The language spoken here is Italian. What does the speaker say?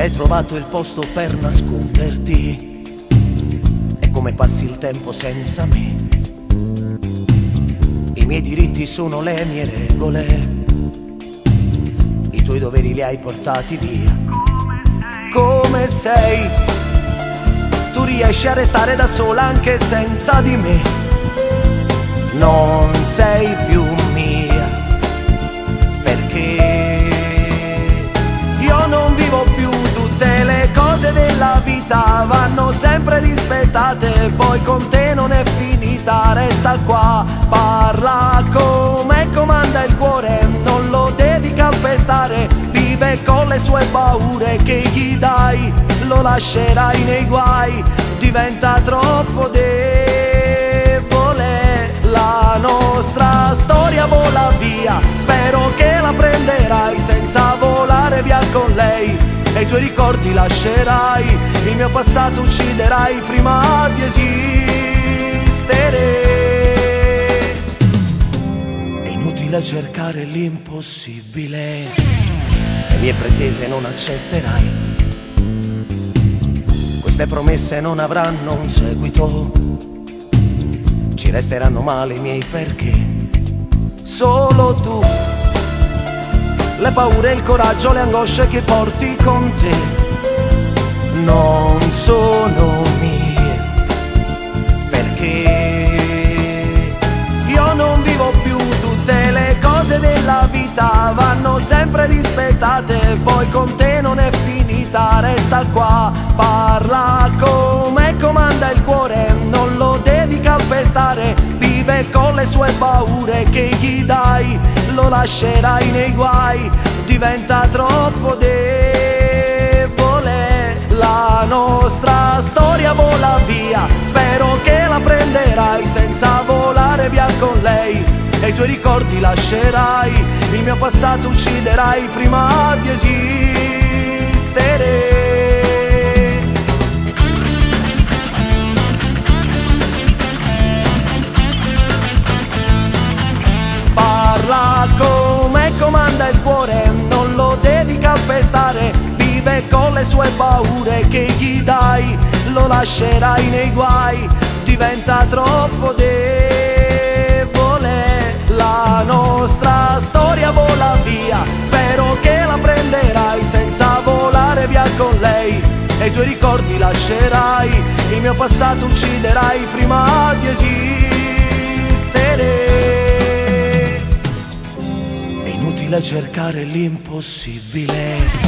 hai trovato il posto per nasconderti, e come passi il tempo senza me. I miei diritti sono le mie regole, i tuoi doveri li hai portati via. Come sei? Tu riesci a restare da sola anche senza di me. Non sei più mia, perché io non vivo più. Tutte le cose della vita vanno sempre rispettate, poi con te non è finita. Resta qua, parla come comanda il cuore, non lo devi calpestare. Vive con le sue paure, che gli dai lo lascerai nei guai. Diventa troppo debole, la nostra storia vola via. Spero che la prenderai senza volare via con lei, e i tuoi ricordi lascerai. Il mio passato ucciderai prima di esistere. È inutile cercare l'impossibile, le mie pretese non accetterai. Queste promesse non avranno un seguito, ci resteranno male i miei perché. Solo tu, le paure, il coraggio, le angosce che porti con te non sono mie, perché io non vivo più. Tutte le cose della vita vanno sempre rispettate, poi con te non è finita. Resta qua, parla come comanda il cuore, non lo devi calpestare. Vive con le sue paure, che gli dai lo lascerai nei guai. Diventa troppo debole, la nostra storia vola via. Spero che la prenderai senza volare via con lei, e i tuoi ricordi lascerai. Il mio passato ucciderai prima di esistere. Parla come comanda il cuore, non lo devi calpestare. Vive con le sue paure, che gli dai lo lascerai nei guai. Diventa troppo debole, la nostra storia vola via. Spero che la prenderai senza volare via con lei, e i tuoi ricordi lascerai. Il mio passato ucciderai prima di esistere. È inutile cercare l'impossibile,